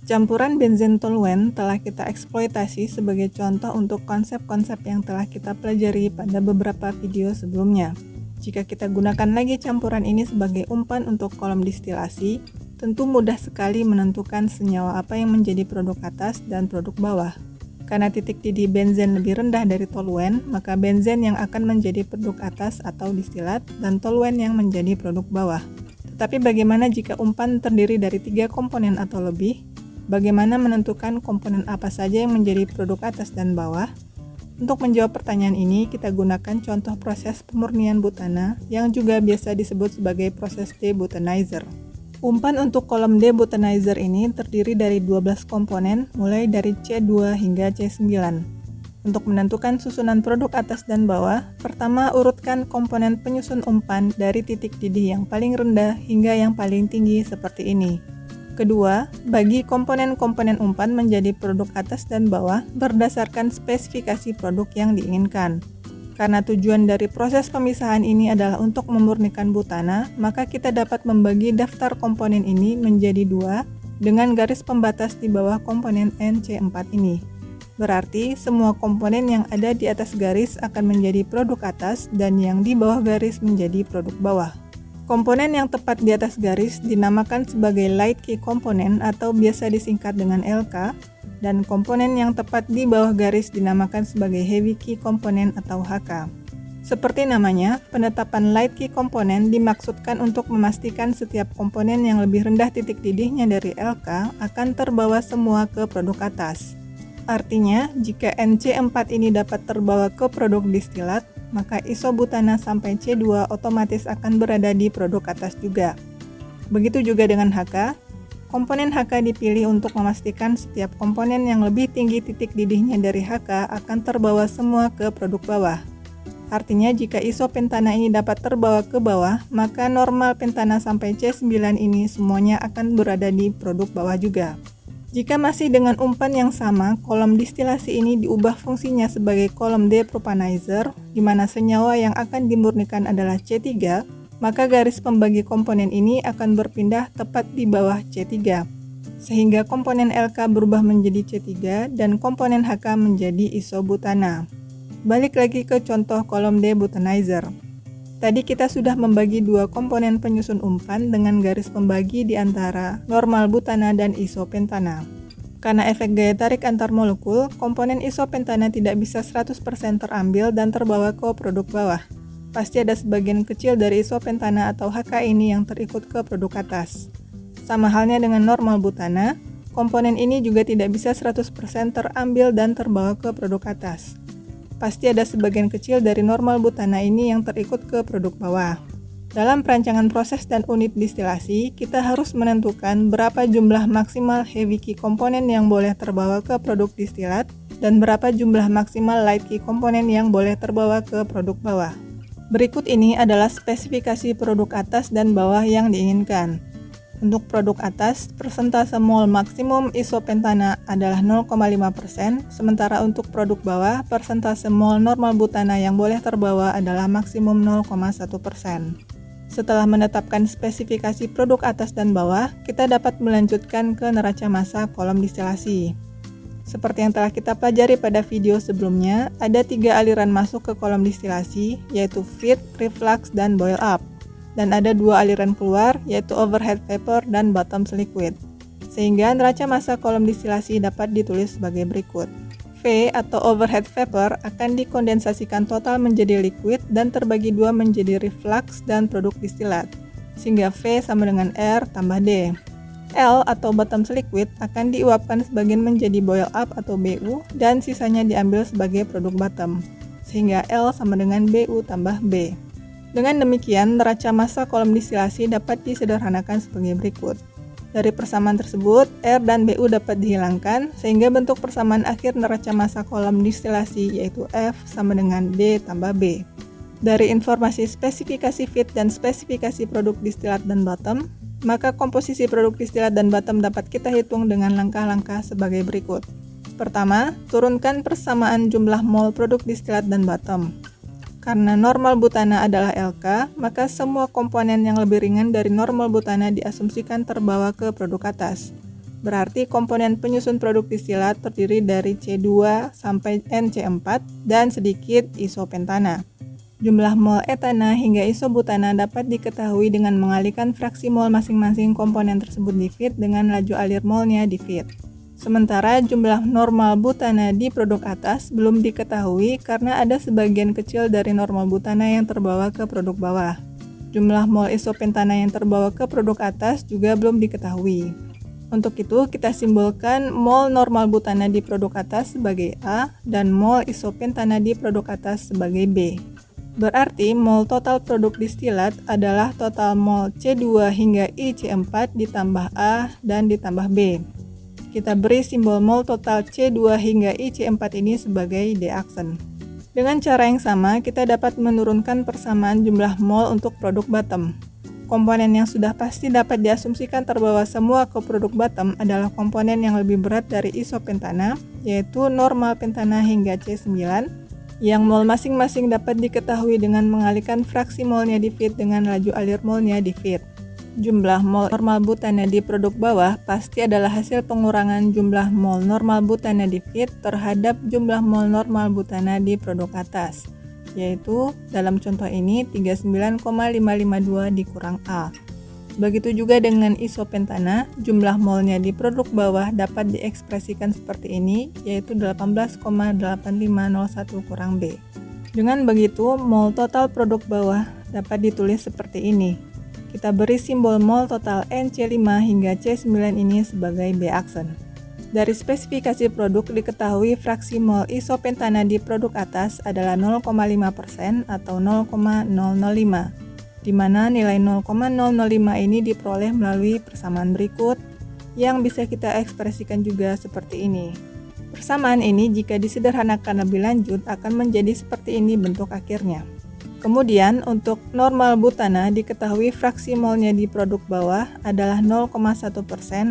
Campuran benzen toluen telah kita eksploitasi sebagai contoh untuk konsep-konsep yang telah kita pelajari pada beberapa video sebelumnya. Jika kita gunakan lagi campuran ini sebagai umpan untuk kolom distilasi, tentu mudah sekali menentukan senyawa apa yang menjadi produk atas dan produk bawah. Karena titik didih benzen lebih rendah dari toluen, maka benzen yang akan menjadi produk atas atau distilat dan toluen yang menjadi produk bawah. Tetapi bagaimana jika umpan terdiri dari 3 komponen atau lebih? Bagaimana menentukan komponen apa saja yang menjadi produk atas dan bawah? Untuk menjawab pertanyaan ini, kita gunakan contoh proses pemurnian butana yang juga biasa disebut sebagai proses debutanizer. Umpan untuk kolom debutanizer ini terdiri dari 12 komponen mulai dari C2 hingga C9. Untuk menentukan susunan produk atas dan bawah, pertama urutkan komponen penyusun umpan dari titik didih yang paling rendah hingga yang paling tinggi seperti ini. Kedua, bagi komponen-komponen umpan menjadi produk atas dan bawah berdasarkan spesifikasi produk yang diinginkan. Karena tujuan dari proses pemisahan ini adalah untuk memurnikan butana, maka kita dapat membagi daftar komponen ini menjadi 2 dengan garis pembatas di bawah komponen NC4 ini. Berarti, semua komponen yang ada di atas garis akan menjadi produk atas dan yang di bawah garis menjadi produk bawah. Komponen yang tepat di atas garis dinamakan sebagai light key komponen atau biasa disingkat dengan LK, dan komponen yang tepat di bawah garis dinamakan sebagai heavy key komponen atau HK. Seperti namanya, penetapan light key komponen dimaksudkan untuk memastikan setiap komponen yang lebih rendah titik didihnya dari LK akan terbawa semua ke produk atas. Artinya, jika NC4 ini dapat terbawa ke produk distilat, maka isobutana sampai C2 otomatis akan berada di produk atas juga. Begitu juga dengan HK, komponen HK dipilih untuk memastikan setiap komponen yang lebih tinggi titik didihnya dari HK akan terbawa semua ke produk bawah. Artinya jika isopentana ini dapat terbawa ke bawah, maka normal pentana sampai C9 ini semuanya akan berada di produk bawah juga. Jika masih dengan umpan yang sama, kolom distilasi ini diubah fungsinya sebagai kolom depropanizer, di mana senyawa yang akan dimurnikan adalah C3, maka garis pembagi komponen ini akan berpindah tepat di bawah C3, sehingga komponen LK berubah menjadi C3 dan komponen HK menjadi isobutana. Balik lagi ke contoh kolom debutanizer. Tadi kita sudah membagi 2 komponen penyusun umpan dengan garis pembagi di antara normal butana dan isopentana. Karena efek gaya tarik antar molekul, komponen isopentana tidak bisa 100% terambil dan terbawa ke produk bawah. Pasti ada sebagian kecil dari isopentana atau HK ini yang terikut ke produk atas. Sama halnya dengan normal butana, komponen ini juga tidak bisa 100% terambil dan terbawa ke produk atas. Pasti ada sebagian kecil dari normal butana ini yang terikut ke produk bawah. Dalam perancangan proses dan unit distilasi, kita harus menentukan berapa jumlah maksimal heavy key komponen yang boleh terbawa ke produk distilat dan berapa jumlah maksimal light key komponen yang boleh terbawa ke produk bawah. Berikut ini adalah spesifikasi produk atas dan bawah yang diinginkan. Untuk produk atas, persentase mol maksimum isopentana adalah 0,5%, sementara untuk produk bawah, persentase mol normal butana yang boleh terbawa adalah maksimum 0,1%. Setelah menetapkan spesifikasi produk atas dan bawah, kita dapat melanjutkan ke neraca massa kolom distilasi. Seperti yang telah kita pelajari pada video sebelumnya, ada 3 aliran masuk ke kolom distilasi, yaitu feed, reflux, dan boil up. Dan ada 2 aliran keluar, yaitu overhead vapor dan bottom liquid. Sehingga neraca massa kolom distilasi dapat ditulis sebagai berikut. V atau overhead vapor akan dikondensasikan total menjadi liquid dan terbagi 2 menjadi reflux dan produk distilat. Sehingga V sama dengan R tambah D. L atau bottom liquid akan diuapkan sebagian menjadi boil up atau BU dan sisanya diambil sebagai produk bottom. Sehingga L sama dengan BU tambah B. Dengan demikian, neraca massa kolom distilasi dapat disederhanakan sebagai berikut. Dari persamaan tersebut, R dan BU dapat dihilangkan, sehingga bentuk persamaan akhir neraca massa kolom distilasi yaitu F sama dengan D tambah B. Dari informasi spesifikasi feed dan spesifikasi produk distilat dan bottom, maka komposisi produk distilat dan bottom dapat kita hitung dengan langkah-langkah sebagai berikut. Pertama, turunkan persamaan jumlah mol produk distilat dan bottom. Karena normal butana adalah LK, maka semua komponen yang lebih ringan dari normal butana diasumsikan terbawa ke produk atas. Berarti komponen penyusun produk distilat terdiri dari C2 sampai NC4 dan sedikit isopentana. Jumlah mol etana hingga isobutana dapat diketahui dengan mengalihkan fraksi mol masing-masing komponen tersebut di feed dengan laju alir molnya di feed. Sementara jumlah normal butana di produk atas belum diketahui karena ada sebagian kecil dari normal butana yang terbawa ke produk bawah. Jumlah mol isopentana yang terbawa ke produk atas juga belum diketahui. Untuk itu, kita simbolkan mol normal butana di produk atas sebagai A dan mol isopentana di produk atas sebagai B. Berarti mol total produk distilat adalah total mol C2 hingga IC4 ditambah A dan ditambah B. Kita beri simbol mol total C2 hingga IC4 ini sebagai deaksen. Dengan cara yang sama, kita dapat menurunkan persamaan jumlah mol untuk produk bottom. Komponen yang sudah pasti dapat diasumsikan terbawa semua ke produk bottom adalah komponen yang lebih berat dari isopentana, yaitu normal pentana hingga C9, yang mol masing-masing dapat diketahui dengan mengalihkan fraksi molnya di feed dengan laju alir molnya di feed. Jumlah mol normal butana di produk bawah pasti adalah hasil pengurangan jumlah mol normal butana di feed terhadap jumlah mol normal butana di produk atas, yaitu dalam contoh ini 39,552 dikurang A. Begitu juga dengan isopentana, jumlah molnya di produk bawah dapat diekspresikan seperti ini, yaitu 18,8501 kurang B. Dengan begitu, mol total produk bawah dapat ditulis seperti ini. Kita beri simbol mol total NC5 hingga C9 ini sebagai B aksen. Dari spesifikasi produk diketahui fraksi mol isopentana di produk atas adalah 0,5% atau 0,005, di mana nilai 0,005 ini diperoleh melalui persamaan berikut yang bisa kita ekspresikan juga seperti ini. Persamaan ini jika disederhanakan lebih lanjut akan menjadi seperti ini bentuk akhirnya. Kemudian untuk normal butana diketahui fraksi molnya di produk bawah adalah 0,1%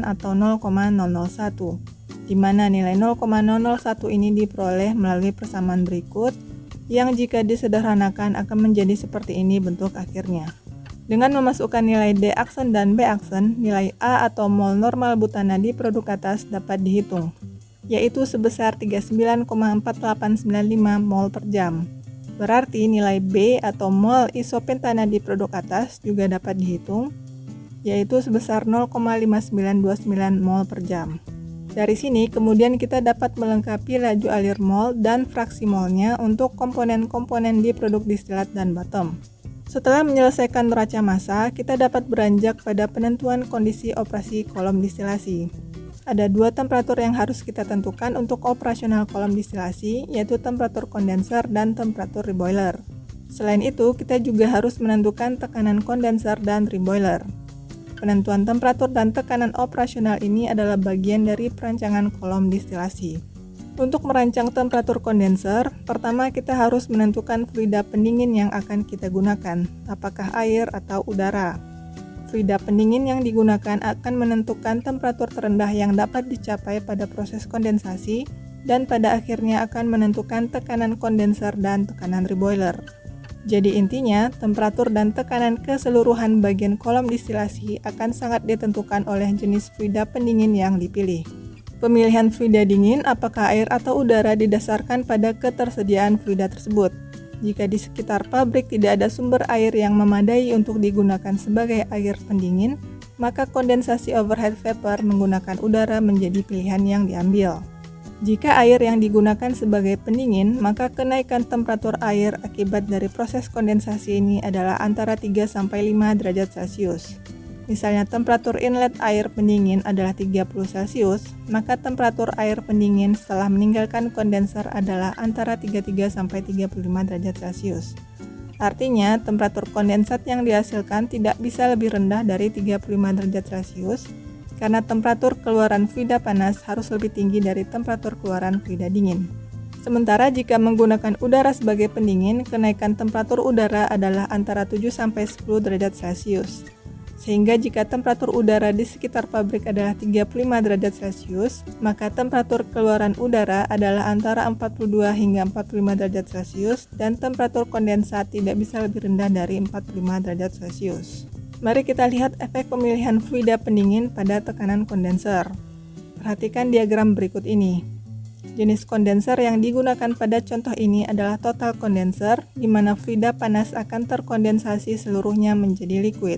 atau 0,001, di mana nilai 0,001 ini diperoleh melalui persamaan berikut yang jika disederhanakan akan menjadi seperti ini bentuk akhirnya. Dengan memasukkan nilai D aksen dan B aksen, nilai A atau mol normal butana di produk atas dapat dihitung, yaitu sebesar 39,4895 mol per jam. Berarti nilai B atau mol isopentana di produk atas juga dapat dihitung, yaitu sebesar 0,5929 mol per jam. Dari sini kemudian kita dapat melengkapi laju alir mol dan fraksi molnya untuk komponen-komponen di produk distilat dan bottom. Setelah menyelesaikan neraca massa, kita dapat beranjak pada penentuan kondisi operasi kolom distilasi. Ada dua temperatur yang harus kita tentukan untuk operasional kolom distilasi, yaitu temperatur kondenser dan temperatur reboiler. Selain itu, kita juga harus menentukan tekanan kondenser dan reboiler. Penentuan temperatur dan tekanan operasional ini adalah bagian dari perancangan kolom distilasi. Untuk merancang temperatur kondenser, pertama kita harus menentukan fluida pendingin yang akan kita gunakan, apakah air atau udara. Fluida pendingin yang digunakan akan menentukan temperatur terendah yang dapat dicapai pada proses kondensasi dan pada akhirnya akan menentukan tekanan kondenser dan tekanan reboiler. Jadi intinya, temperatur dan tekanan keseluruhan bagian kolom distilasi akan sangat ditentukan oleh jenis fluida pendingin yang dipilih. Pemilihan fluida dingin apakah air atau udara didasarkan pada ketersediaan fluida tersebut. Jika di sekitar pabrik tidak ada sumber air yang memadai untuk digunakan sebagai air pendingin, maka kondensasi overhead vapor menggunakan udara menjadi pilihan yang diambil. Jika air yang digunakan sebagai pendingin, maka kenaikan temperatur air akibat dari proses kondensasi ini adalah antara 3-5 derajat Celcius. Misalnya temperatur inlet air pendingin adalah 30 Celcius, maka temperatur air pendingin setelah meninggalkan kondenser adalah antara 33-35 derajat Celcius. Artinya, temperatur kondensat yang dihasilkan tidak bisa lebih rendah dari 35 derajat Celcius, karena temperatur keluaran fluida panas harus lebih tinggi dari temperatur keluaran fluida dingin. Sementara jika menggunakan udara sebagai pendingin, kenaikan temperatur udara adalah antara 7-10 derajat Celcius. Sehingga jika temperatur udara di sekitar pabrik adalah 35 derajat Celcius, maka temperatur keluaran udara adalah antara 42 hingga 45 derajat Celcius dan temperatur kondensat tidak bisa lebih rendah dari 45 derajat Celcius. Mari kita lihat efek pemilihan fluida pendingin pada tekanan kondenser. Perhatikan diagram berikut ini. Jenis kondenser yang digunakan pada contoh ini adalah total kondenser, di mana fluida panas akan terkondensasi seluruhnya menjadi liquid.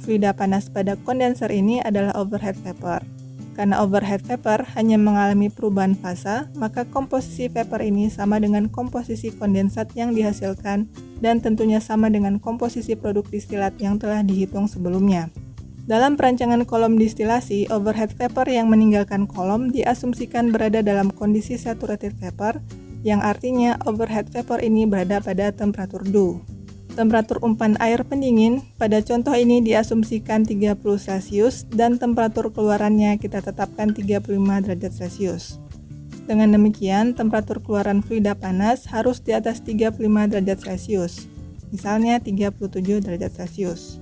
Fluida panas pada kondenser ini adalah overhead vapor. Karena overhead vapor hanya mengalami perubahan fasa, maka komposisi vapor ini sama dengan komposisi kondensat yang dihasilkan dan tentunya sama dengan komposisi produk distilat yang telah dihitung sebelumnya. Dalam perancangan kolom distilasi, overhead vapor yang meninggalkan kolom diasumsikan berada dalam kondisi saturated vapor, yang artinya overhead vapor ini berada pada temperatur dew. Temperatur umpan air pendingin pada contoh ini diasumsikan 30 Celcius dan temperatur keluarannya kita tetapkan 35 derajat Celcius. Dengan demikian, temperatur keluaran fluida panas harus di atas 35 derajat Celcius, misalnya 37 derajat Celcius.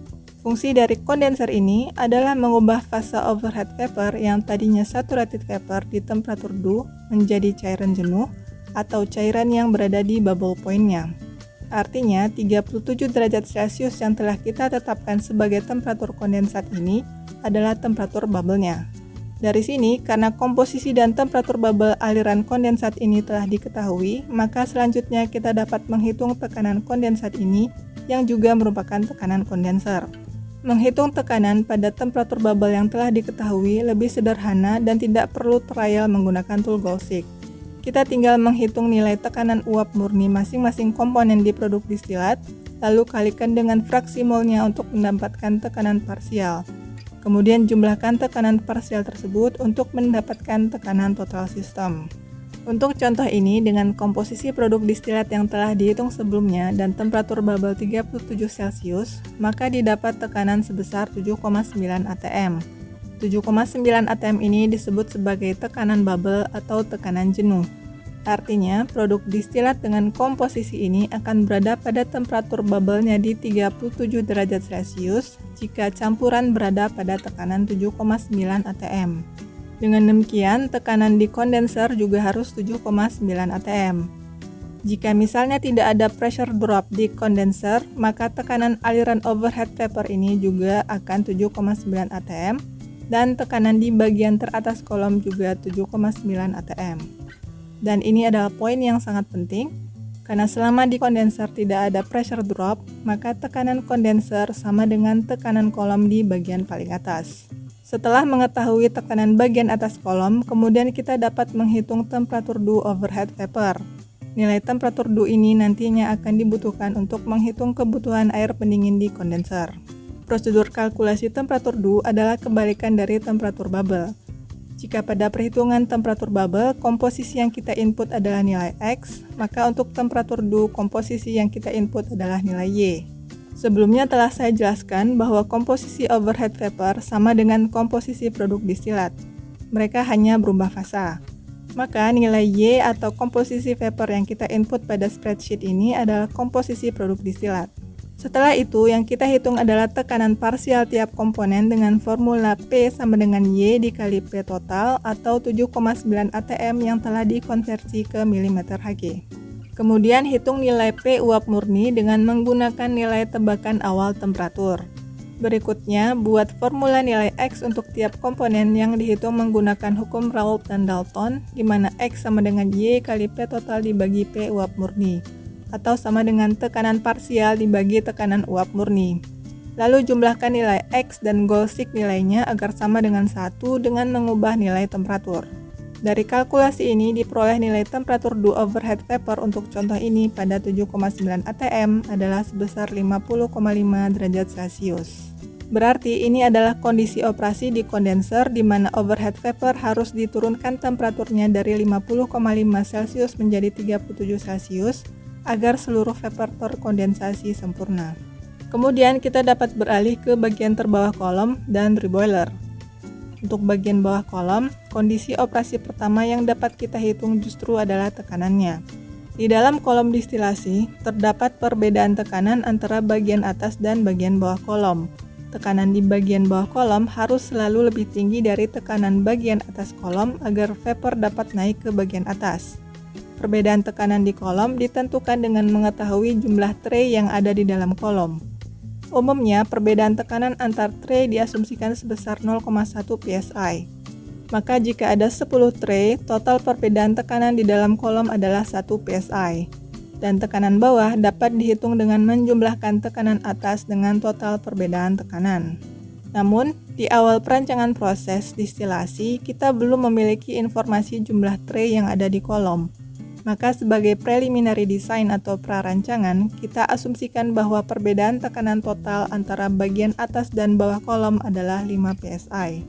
Fungsi dari kondenser ini adalah mengubah fase overhead vapor yang tadinya saturated vapor di temperatur dew menjadi cairan jenuh atau cairan yang berada di bubble point-nya. Artinya, 37 derajat Celcius yang telah kita tetapkan sebagai temperatur kondensat ini adalah temperatur bubble-nya. Dari sini, karena komposisi dan temperatur bubble aliran kondensat ini telah diketahui, maka selanjutnya kita dapat menghitung tekanan kondensat ini yang juga merupakan tekanan kondenser. Menghitung tekanan pada temperatur bubble yang telah diketahui lebih sederhana dan tidak perlu trial menggunakan tool Gaussic. Kita tinggal menghitung nilai tekanan uap murni masing-masing komponen di produk distilat, lalu kalikan dengan fraksi molnya untuk mendapatkan tekanan parsial. Kemudian jumlahkan tekanan parsial tersebut untuk mendapatkan tekanan total sistem. Untuk contoh ini, dengan komposisi produk distilat yang telah dihitung sebelumnya dan temperatur bubble 37 Celcius, maka didapat tekanan sebesar 7,9 atm. 7,9 atm ini disebut sebagai tekanan bubble atau tekanan jenuh. Artinya, produk distilat dengan komposisi ini akan berada pada temperatur bubble-nya di 37 derajat Celcius jika campuran berada pada tekanan 7,9 atm. Dengan demikian, tekanan di kondenser juga harus 7,9 atm. Jika misalnya tidak ada pressure drop di kondenser, maka tekanan aliran overhead vapor ini juga akan 7,9 atm dan tekanan di bagian teratas kolom juga 7,9 atm. Dan ini adalah poin yang sangat penting, karena selama di kondenser tidak ada pressure drop, maka tekanan kondenser sama dengan tekanan kolom di bagian paling atas. Setelah mengetahui tekanan bagian atas kolom, kemudian kita dapat menghitung temperatur dew overhead vapor. Nilai temperatur dew ini nantinya akan dibutuhkan untuk menghitung kebutuhan air pendingin di kondenser. Prosedur kalkulasi temperatur dew adalah kebalikan dari temperatur bubble. Jika pada perhitungan temperatur bubble, komposisi yang kita input adalah nilai X, maka untuk temperatur dew, komposisi yang kita input adalah nilai Y. Sebelumnya telah saya jelaskan bahwa komposisi overhead vapor sama dengan komposisi produk distilat. Mereka hanya berubah fasa. Maka nilai Y atau komposisi vapor yang kita input pada spreadsheet ini adalah komposisi produk distilat. Setelah itu, yang kita hitung adalah tekanan parsial tiap komponen dengan formula P sama dengan Y dikali P total atau 7,9 atm yang telah dikonversi ke mm²Hg. Kemudian hitung nilai P uap murni dengan menggunakan nilai tebakan awal temperatur. Berikutnya, buat formula nilai X untuk tiap komponen yang dihitung menggunakan hukum Raoult dan Dalton, di mana X sama dengan Y kali P total dibagi P uap murni, atau sama dengan tekanan parsial dibagi tekanan uap murni. Lalu jumlahkan nilai X dan Gaussic nilainya agar sama dengan 1 dengan mengubah nilai temperatur. Dari kalkulasi ini diperoleh nilai temperatur dew overhead vapor untuk contoh ini pada 7,9 atm adalah sebesar 50,5 derajat Celcius. Berarti ini adalah kondisi operasi di kondenser di mana overhead vapor harus diturunkan temperaturnya dari 50,5 Celcius menjadi 37 Celcius agar seluruh vapor terkondensasi sempurna. Kemudian kita dapat beralih ke bagian terbawah kolom dan reboiler. Untuk bagian bawah kolom, kondisi operasi pertama yang dapat kita hitung justru adalah tekanannya. Di dalam kolom distilasi, terdapat perbedaan tekanan antara bagian atas dan bagian bawah kolom. Tekanan di bagian bawah kolom harus selalu lebih tinggi dari tekanan bagian atas kolom agar vapor dapat naik ke bagian atas. Perbedaan tekanan di kolom ditentukan dengan mengetahui jumlah tray yang ada di dalam kolom. Umumnya, perbedaan tekanan antar tray diasumsikan sebesar 0,1 psi. Maka jika ada 10 tray, total perbedaan tekanan di dalam kolom adalah 1 psi. Dan tekanan bawah dapat dihitung dengan menjumlahkan tekanan atas dengan total perbedaan tekanan. Namun, di awal perancangan proses distilasi, kita belum memiliki informasi jumlah tray yang ada di kolom. Maka sebagai preliminary design atau prarancangan, kita asumsikan bahwa perbedaan tekanan total antara bagian atas dan bawah kolom adalah 5 psi.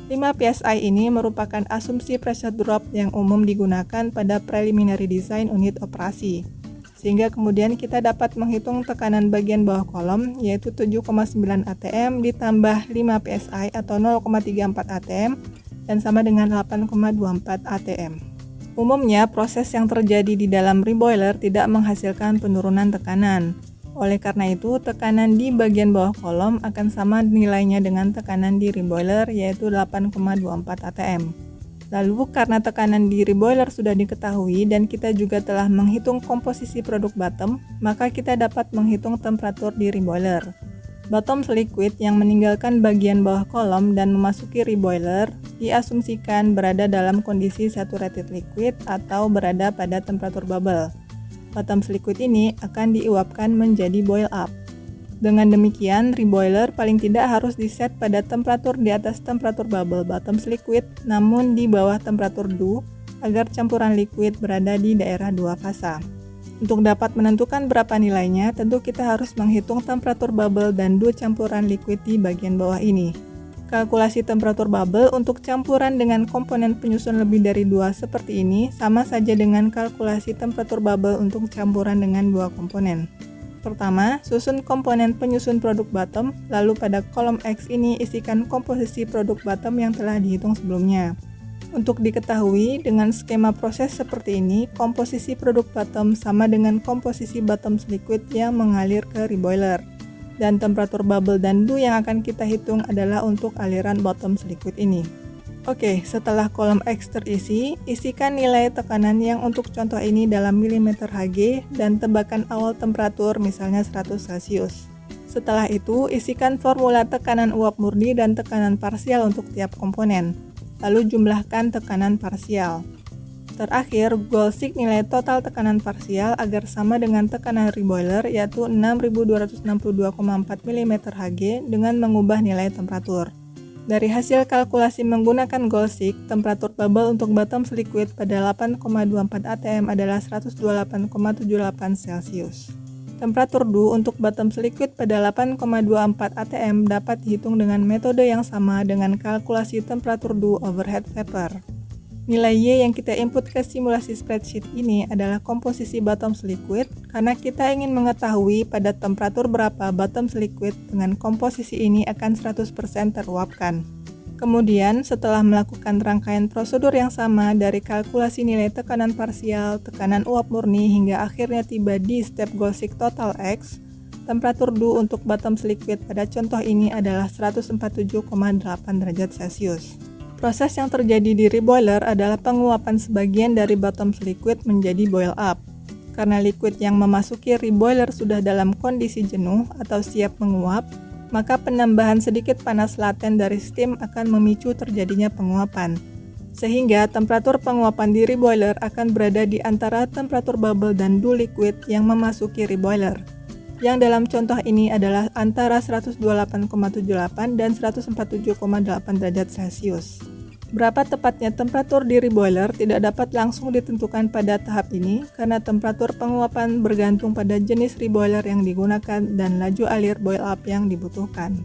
5 psi ini merupakan asumsi pressure drop yang umum digunakan pada preliminary design unit operasi. Sehingga kemudian kita dapat menghitung tekanan bagian bawah kolom yaitu 7,9 atm ditambah 5 psi atau 0,34 atm dan sama dengan 8,24 atm. Umumnya proses yang terjadi di dalam reboiler tidak menghasilkan penurunan tekanan. Oleh karena itu, tekanan di bagian bawah kolom akan sama nilainya dengan tekanan di reboiler yaitu 8,24 atm. Lalu karena tekanan di reboiler sudah diketahui dan kita juga telah menghitung komposisi produk bottom, maka kita dapat menghitung temperatur di reboiler. Bottom liquid yang meninggalkan bagian bawah kolom dan memasuki reboiler diasumsikan berada dalam kondisi saturated liquid atau berada pada temperatur bubble. Bottom liquid ini akan diuapkan menjadi boil up. Dengan demikian, reboiler paling tidak harus diset pada temperatur di atas temperatur bubble bottom liquid, namun di bawah temperatur dew, agar campuran liquid berada di daerah 2 fasa. Untuk dapat menentukan berapa nilainya, tentu kita harus menghitung temperatur bubble dan dew campuran liquid di bagian bawah ini. Kalkulasi temperatur bubble untuk campuran dengan komponen penyusun lebih dari 2 seperti ini sama saja dengan kalkulasi temperatur bubble untuk campuran dengan 2 komponen. Pertama, susun komponen penyusun produk bottom, lalu pada kolom X ini isikan komposisi produk bottom yang telah dihitung sebelumnya. Untuk diketahui, dengan skema proses seperti ini, komposisi produk bottom sama dengan komposisi bottom liquid yang mengalir ke reboiler. Dan temperatur bubble dan dew yang akan kita hitung adalah untuk aliran bottom liquid ini. Oke, setelah kolom X terisi, isikan nilai tekanan yang untuk contoh ini dalam mm Hg dan tebakan awal temperatur misalnya 100 Celcius. Setelah itu, isikan formula tekanan uap murni dan tekanan parsial untuk tiap komponen. Lalu jumlahkan tekanan parsial. Terakhir, goal seek nilai total tekanan parsial agar sama dengan tekanan reboiler yaitu 6262,4 mm Hg dengan mengubah nilai temperatur. Dari hasil kalkulasi menggunakan goal seek, temperatur bubble untuk bottom liquid pada 8,24 atm adalah 128,78 Celcius. Temperatur dew untuk bottom liquid pada 8,24 atm dapat dihitung dengan metode yang sama dengan kalkulasi temperatur dew overhead vapor. Nilai Y yang kita input ke simulasi spreadsheet ini adalah komposisi bottom liquid karena kita ingin mengetahui pada temperatur berapa bottom liquid dengan komposisi ini akan 100% teruapkan. Kemudian, setelah melakukan rangkaian prosedur yang sama dari kalkulasi nilai tekanan parsial, tekanan uap murni hingga akhirnya tiba di step goal seek total X, temperatur dew untuk bottom liquid pada contoh ini adalah 147,8 derajat Celcius. Proses yang terjadi di reboiler adalah penguapan sebagian dari bottom liquid menjadi boil up. Karena liquid yang memasuki reboiler sudah dalam kondisi jenuh atau siap menguap, maka penambahan sedikit panas laten dari steam akan memicu terjadinya penguapan. Sehingga temperatur penguapan di reboiler akan berada di antara temperatur bubble dan dew liquid yang memasuki reboiler. Yang dalam contoh ini adalah antara 128,78 dan 147,8 derajat Celcius. Berapa tepatnya temperatur di reboiler tidak dapat langsung ditentukan pada tahap ini karena temperatur penguapan bergantung pada jenis reboiler yang digunakan dan laju alir boil up yang dibutuhkan.